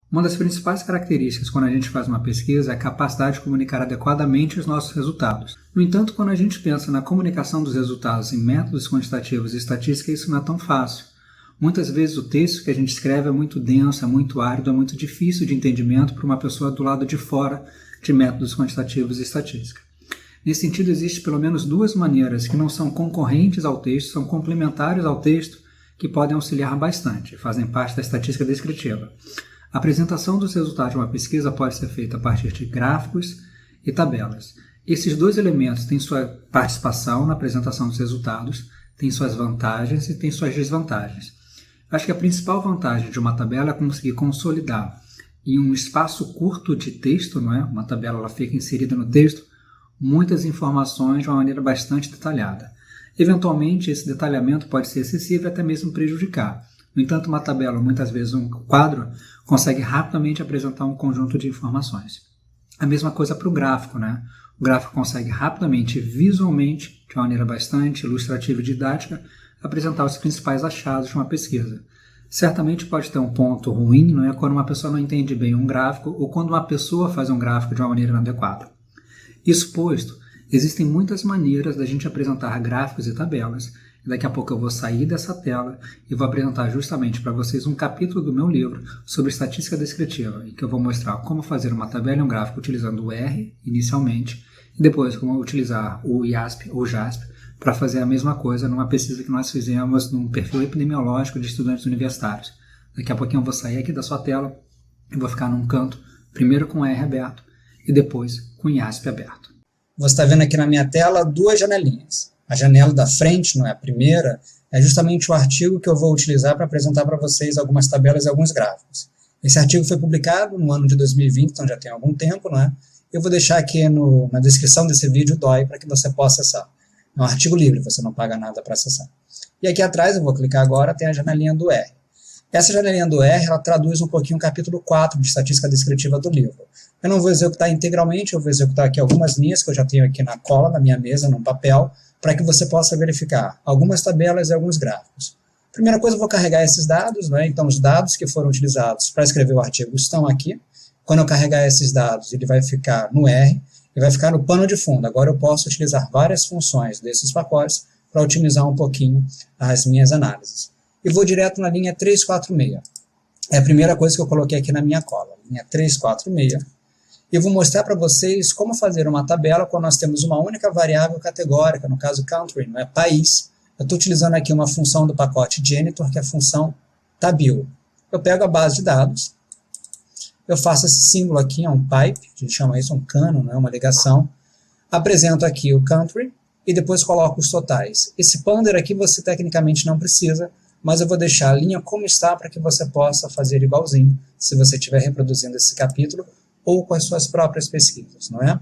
Uma das principais características quando a gente faz uma pesquisa é a capacidade de comunicar adequadamente os nossos resultados. No entanto, quando a gente pensa na comunicação dos resultados em métodos quantitativos e estatística, isso não é tão fácil. Muitas vezes o texto que a gente escreve é muito denso, é muito árido, é muito difícil de entendimento para uma pessoa do lado de fora de métodos quantitativos e estatística. Nesse sentido, existem pelo menos duas maneiras que não são concorrentes ao texto, são complementares ao texto, que podem auxiliar bastante, fazem parte da estatística descritiva. A apresentação dos resultados de uma pesquisa pode ser feita a partir de gráficos e tabelas. Esses dois elementos têm sua participação na apresentação dos resultados, têm suas vantagens e têm suas desvantagens. Acho que a principal vantagem de uma tabela é conseguir consolidar em um espaço curto de texto, não é? Uma tabela ela fica inserida no texto, muitas informações de uma maneira bastante detalhada. Eventualmente, esse detalhamento pode ser excessivo e até mesmo prejudicar. No entanto, uma tabela, ou muitas vezes um quadro, consegue rapidamente apresentar um conjunto de informações. A mesma coisa para o gráfico, né? O gráfico consegue rapidamente, visualmente, de uma maneira bastante ilustrativa e didática, apresentar os principais achados de uma pesquisa. Certamente pode ter um ponto ruim, não é? Quando uma pessoa não entende bem um gráfico ou quando uma pessoa faz um gráfico de uma maneira inadequada. Isso posto, existem muitas maneiras da gente apresentar gráficos e tabelas. Daqui a pouco eu vou sair dessa tela e vou apresentar justamente para vocês um capítulo do meu livro sobre estatística descritiva, em que eu vou mostrar como fazer uma tabela e um gráfico utilizando o R inicialmente e depois como utilizar o IASP ou JASP para fazer a mesma coisa numa pesquisa que nós fizemos num perfil epidemiológico de estudantes universitários. Daqui a pouquinho eu vou sair aqui da sua tela e vou ficar num canto, primeiro com o R aberto e depois com o IASP aberto. Você está vendo aqui na minha tela duas janelinhas. A janela da frente, não é a primeira, é justamente o artigo que eu vou utilizar para apresentar para vocês algumas tabelas e alguns gráficos. Esse artigo foi publicado no ano de 2020, então já tem algum tempo, não é? Eu vou deixar aqui na descrição desse vídeo o DOI para que você possa acessar. É um artigo livre, você não paga nada para acessar. E aqui atrás, eu vou clicar agora, tem a janelinha do R. Essa janelinha do R, ela traduz um pouquinho o capítulo 4 de estatística descritiva do livro. Eu não vou executar integralmente, eu vou executar aqui algumas linhas que eu já tenho aqui na cola, na minha mesa, num papel, para que você possa verificar algumas tabelas e alguos gráficos. Primeira coisa, eu vou carregar esses dados, né? Então os dados que foram utilizados para escrever o artigo estão aqui. Quando eu carregar esses dados, ele vai ficar no R, e vai ficar no pano de fundo. Agora eu posso utilizar várias funções desses pacotes para otimizar um pouquinho as minhas análises. E vou direto na linha 346. É a primeira coisa que eu coloquei aqui na minha cola, linha 346. E vou mostrar para vocês como fazer uma tabela quando nós temos uma única variável categórica, no caso country, não é país. Eu estou utilizando aqui uma função do pacote Janitor, que é a função tabil. Eu pego a base de dados, eu faço esse símbolo aqui, é um pipe, a gente chama isso um cano, não é uma ligação. Apresento aqui o country e depois coloco os totais. Esse pander aqui você tecnicamente não precisa, mas eu vou deixar a linha como está para que você possa fazer igualzinho, se você estiver reproduzindo esse capítulo, ou com as suas próprias pesquisas, não é?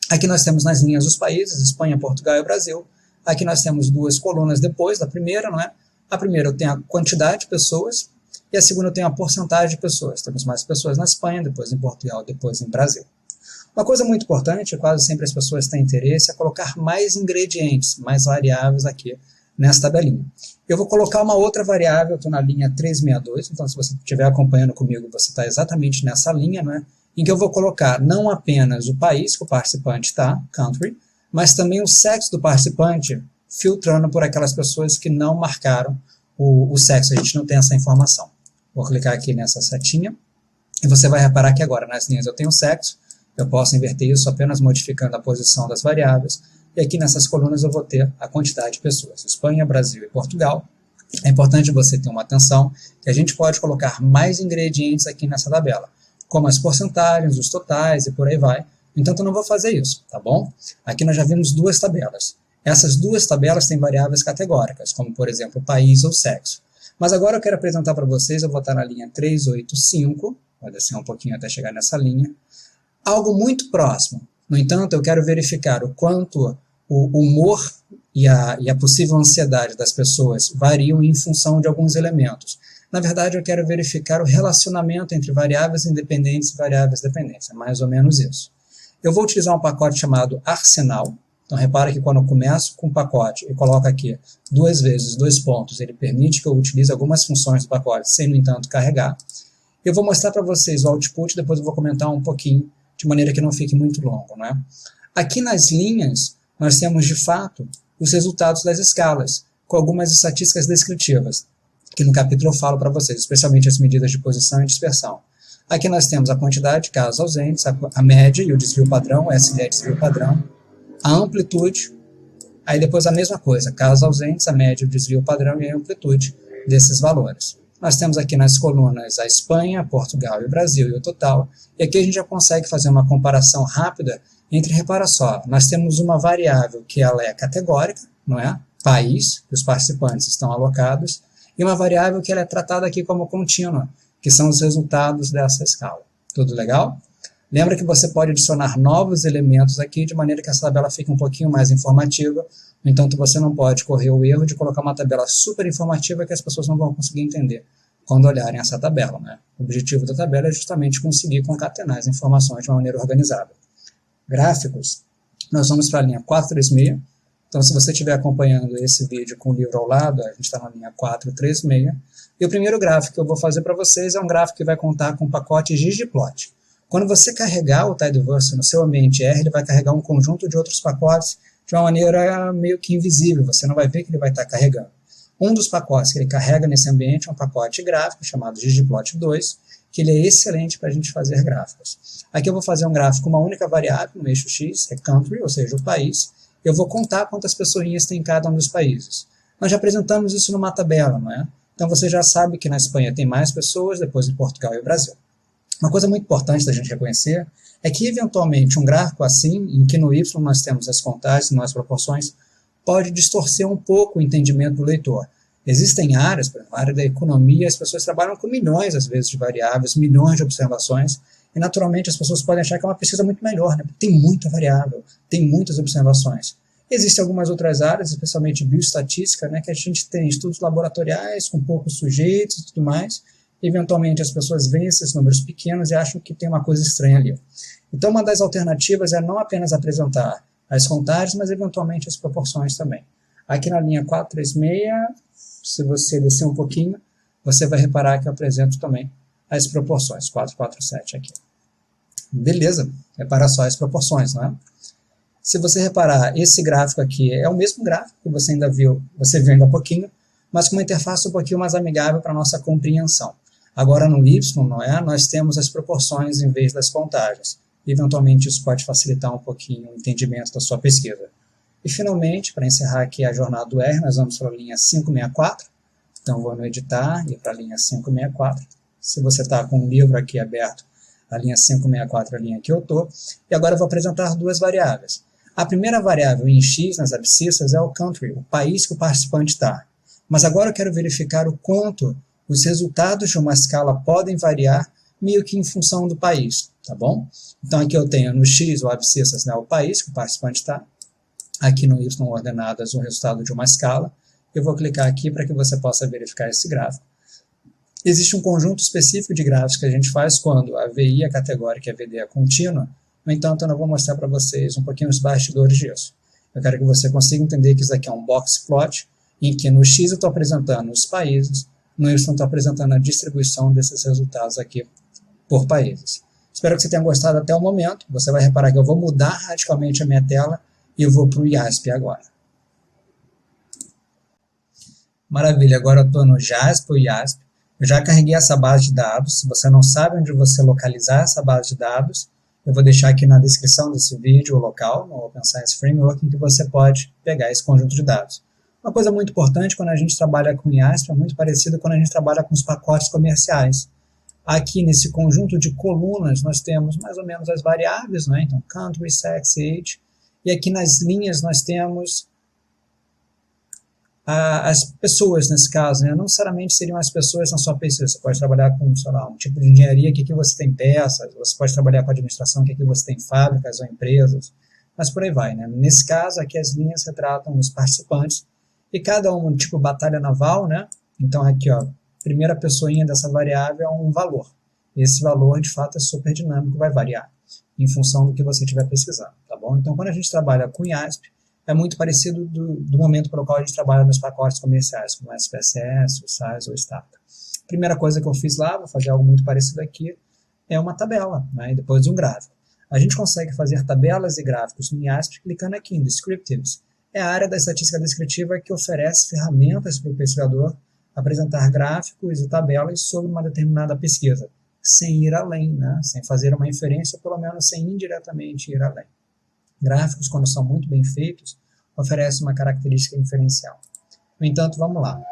Aqui nós temos nas linhas os países, Espanha, Portugal e Brasil. Aqui nós temos duas colunas depois da primeira, não é? A primeira eu tenho a quantidade de pessoas, e a segunda eu tenho a porcentagem de pessoas. Temos mais pessoas na Espanha, depois em Portugal, depois em Brasil. Uma coisa muito importante, quase sempre as pessoas têm interesse, é colocar mais ingredientes, mais variáveis aqui nessa tabelinha. Eu vou colocar uma outra variável, eu estou na linha 362, então se você estiver acompanhando comigo, você está exatamente nessa linha, não é? Em que eu vou colocar não apenas o país que o participante está, country, mas também o sexo do participante, filtrando por aquelas pessoas que não marcaram o sexo, a gente não tem essa informação. Vou clicar aqui nessa setinha, e você vai reparar que agora nas linhas eu tenho o sexo, eu posso inverter isso apenas modificando a posição das variáveis, e aqui nessas colunas eu vou ter a quantidade de pessoas, Espanha, Brasil e Portugal. É importante você ter uma atenção, que a gente pode colocar mais ingredientes aqui nessa tabela, como as porcentagens, os totais e por aí vai. Então eu não vou fazer isso, tá bom? Aqui nós já vimos duas tabelas. Essas duas tabelas têm variáveis categóricas, como por exemplo país ou sexo. Mas agora eu quero apresentar para vocês, eu vou estar na linha 385, vou descer um pouquinho até chegar nessa linha, algo muito próximo. No entanto, eu quero verificar o quanto o humor e a possível ansiedade das pessoas variam em função de alguns elementos. Na verdade, eu quero verificar o relacionamento entre variáveis independentes e variáveis dependentes. É mais ou menos isso. Eu vou utilizar um pacote chamado Arsenal. Então, repara que quando eu começo com o pacote e coloco aqui 2 vezes 2 pontos, ele permite que eu utilize algumas funções do pacote sem, no entanto, carregar. Eu vou mostrar para vocês o output, depois eu vou comentar um pouquinho, de maneira que não fique muito longo, né? Aqui nas linhas, nós temos, de fato, os resultados das escalas, com algumas estatísticas descritivas, que no capítulo eu falo para vocês, especialmente as medidas de posição e dispersão. Aqui nós temos a quantidade de casos ausentes, a média e o desvio padrão, o SD é desvio padrão, a amplitude, aí depois a mesma coisa, casos ausentes, a média, o desvio padrão e a amplitude desses valores. Nós temos aqui nas colunas a Espanha, Portugal e o Brasil e o total, e aqui a gente já consegue fazer uma comparação rápida entre, repara só, nós temos uma variável que ela é categórica, não é? País, que os participantes estão alocados, e uma variável que ela é tratada aqui como contínua, que são os resultados dessa escala. Tudo legal? Lembra que você pode adicionar novos elementos aqui, de maneira que essa tabela fique um pouquinho mais informativa. No entanto, você não pode correr o erro de colocar uma tabela super informativa que as pessoas não vão conseguir entender quando olharem essa tabela, né? O objetivo da tabela é justamente conseguir concatenar as informações de uma maneira organizada. Gráficos, nós vamos para a linha 436. Então, se você estiver acompanhando esse vídeo com o livro ao lado, a gente está na linha 436. E o primeiro gráfico que eu vou fazer para vocês é um gráfico que vai contar com o pacote ggplot. Quando você carregar o Tidyverse no seu ambiente R, ele vai carregar um conjunto de outros pacotes de uma maneira meio que invisível, você não vai ver que ele vai estar carregando. Um dos pacotes que ele carrega nesse ambiente é um pacote gráfico chamado ggplot 2, que ele é excelente para a gente fazer gráficos. Aqui eu vou fazer um gráfico com uma única variável no eixo X, que é country, ou seja, o país. Eu vou contar quantas pessoinhas tem em cada um dos países. Nós já apresentamos isso numa tabela, não é? Então você já sabe que na Espanha tem mais pessoas, depois em Portugal e o Brasil. Uma coisa muito importante da gente reconhecer é que, eventualmente, um gráfico assim, em que no Y nós temos as contagens, as proporções, pode distorcer um pouco o entendimento do leitor. Existem áreas, por exemplo, a área da economia, as pessoas trabalham com milhões, às vezes, de variáveis, milhões de observações, e, naturalmente, as pessoas podem achar que é uma pesquisa muito melhor, né? Porque tem muita variável, tem muitas observações. Existem algumas outras áreas, especialmente bioestatística, né, que a gente tem estudos laboratoriais com poucos sujeitos e tudo mais. Eventualmente as pessoas veem esses números pequenos e acham que tem uma coisa estranha ali. Então uma das alternativas é não apenas apresentar as contagens, mas eventualmente as proporções também. Aqui na linha 436, se você descer um pouquinho, você vai reparar que eu apresento também as proporções, 447 aqui. Beleza, repara só as proporções, não é? Se você reparar, esse gráfico aqui é o mesmo gráfico que você viu ainda há pouquinho, mas com uma interface um pouquinho mais amigável para a nossa compreensão. Agora no Y, não é? Nós temos as proporções em vez das contagens. Eventualmente isso pode facilitar um pouquinho o entendimento da sua pesquisa. E finalmente, para encerrar aqui a jornada do R, nós vamos para a linha 564. Então vou no editar e para a linha 564. Se você está com um livro aqui aberto, a linha 564 é a linha que eu estou. E agora eu vou apresentar duas variáveis. A primeira variável em X, nas abscissas, é o country, o país que o participante está. Mas agora eu quero verificar o quanto os resultados de uma escala podem variar meio que em função do país, tá bom? Então aqui eu tenho no X, o abscissas, né, o país que o participante está. Aqui no Y, ordenadas, o resultado de uma escala. Eu vou clicar aqui para que você possa verificar esse gráfico. Existe um conjunto específico de gráficos que a gente faz quando a VI é categórica e a VD é contínua. No entanto, eu não vou mostrar para vocês um pouquinho os bastidores disso. Eu quero que você consiga entender que isso aqui é um box plot, em que no X eu estou apresentando os países, no Y eu estou apresentando a distribuição desses resultados aqui por países. Espero que você tenha gostado até o momento. Você vai reparar que eu vou mudar radicalmente a minha tela e eu vou para o IASP agora. Maravilha, agora eu estou no JASP ou IASP. Eu já carreguei essa base de dados. Se você não sabe onde você localizar essa base de dados, eu vou deixar aqui na descrição desse vídeo o local, no Open Science Framework, em que você pode pegar esse conjunto de dados. Uma coisa muito importante quando a gente trabalha com IASP é muito parecido quando a gente trabalha com os pacotes comerciais. Aqui nesse conjunto de colunas nós temos mais ou menos as variáveis, né? Então country, sex, age, e aqui nas linhas nós temos as pessoas nesse caso, né? Não necessariamente seriam as pessoas na sua pesquisa, você pode trabalhar com, sei lá, um tipo de engenharia que aqui você tem peças, você pode trabalhar com administração que aqui você tem fábricas ou empresas, mas por aí vai, né? Nesse caso aqui as linhas retratam os participantes e cada um, tipo batalha naval, né? Então aqui, ó, primeira pessoinha dessa variável é um valor. Esse valor, de fato, é super dinâmico, vai variar em função do que você estiver pesquisando, tá bom? Então, quando a gente trabalha com IASP, é muito parecido do momento pelo qual a gente trabalha nos pacotes comerciais, como o SPSS, o SAS ou o Stata. Primeira coisa que eu fiz lá, vou fazer algo muito parecido aqui, é uma tabela, né, e depois um gráfico. A gente consegue fazer tabelas e gráficos no IASP clicando aqui em Descriptives. É a área da estatística descritiva que oferece ferramentas para o pesquisador apresentar gráficos e tabelas sobre uma determinada pesquisa, sem ir além, né, sem fazer uma inferência, ou pelo menos sem indiretamente ir além. Gráficos, quando são muito bem feitos, oferecem uma característica inferencial. No entanto, vamos lá.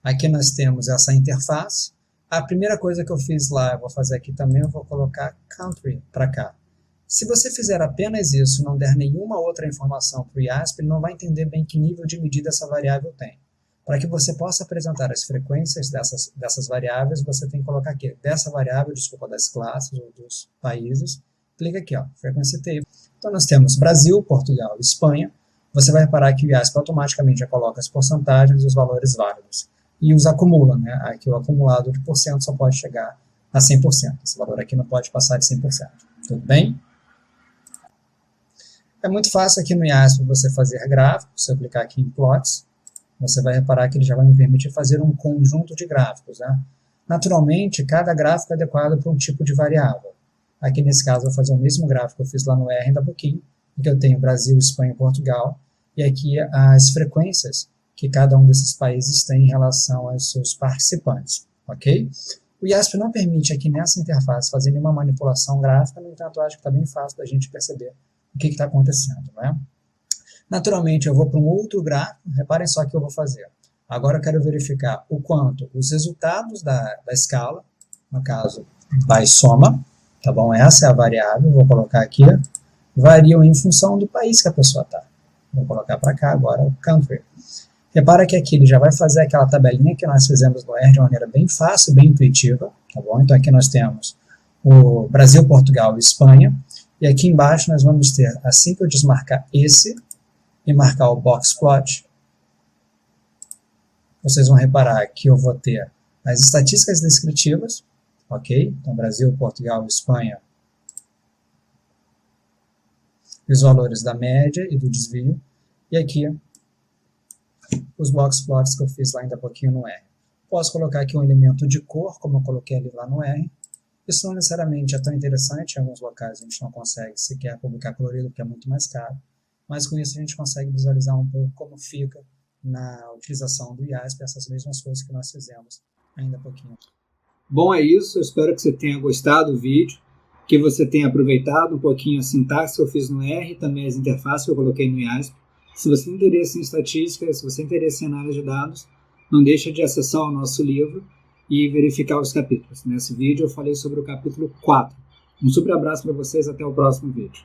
Aqui nós temos essa interface. A primeira coisa que eu fiz lá, eu vou fazer aqui também, eu vou colocar country para cá. Se você fizer apenas isso e não der nenhuma outra informação para o IASP, ele não vai entender bem que nível de medida essa variável tem. Para que você possa apresentar as frequências dessas variáveis, você tem que colocar aqui, dessa variável, desculpa, das classes ou dos países, clica aqui, ó, Frequency Table. Então nós temos Brasil, Portugal e Espanha. Você vai reparar que o IASP automaticamente já coloca as porcentagens e os valores válidos. E os acumula, né? Aqui o acumulado de porcento só pode chegar a 100%. Esse valor aqui não pode passar de 100%. Tudo bem? É muito fácil aqui no IASP você fazer gráficos. Se eu clicar aqui em Plots, você vai reparar que ele já vai me permitir fazer um conjunto de gráficos, né? Naturalmente, cada gráfico é adequado para um tipo de variável. Aqui nesse caso eu vou fazer o mesmo gráfico que eu fiz lá no R ainda há pouquinho, em que eu tenho Brasil, Espanha e Portugal, e aqui as frequências que cada um desses países tem em relação aos seus participantes, ok? O IASP não permite aqui nessa interface fazer nenhuma manipulação gráfica, no entanto, eu acho que está bem fácil da gente perceber o que está acontecendo, né? Naturalmente, eu vou para um outro gráfico, reparem só o que eu vou fazer. Agora eu quero verificar o quanto os resultados da escala, no caso, by soma, tá bom? Essa é a variável, vou colocar aqui, variam em função do país que a pessoa está. Vou colocar para cá agora o country. Repara que aqui ele já vai fazer aquela tabelinha que nós fizemos no R de uma maneira bem fácil, bem intuitiva, tá bom? Então aqui nós temos o Brasil, Portugal e Espanha, e aqui embaixo nós vamos ter, assim que eu desmarcar esse e marcar o box plot, vocês vão reparar que eu vou ter as estatísticas descritivas, ok? Então Brasil, Portugal e Espanha, os valores da média e do desvio, e aqui os box plots que eu fiz lá ainda há pouquinho no R. Posso colocar aqui um elemento de cor, como eu coloquei ali lá no R. Isso não necessariamente é tão interessante, em alguns locais a gente não consegue sequer publicar colorido, porque é muito mais caro, mas com isso a gente consegue visualizar um pouco como fica na utilização do IASP, essas mesmas coisas que nós fizemos ainda há pouquinho. Bom, é isso, eu espero que você tenha gostado do vídeo, que você tenha aproveitado um pouquinho a sintaxe que eu fiz no R e também as interfaces que eu coloquei no IASP. Se você tem interesse em estatística, se você tem interesse em análise de dados, não deixa de acessar o nosso livro e verificar os capítulos. Nesse vídeo eu falei sobre o capítulo 4. Um super abraço para vocês, até o próximo vídeo.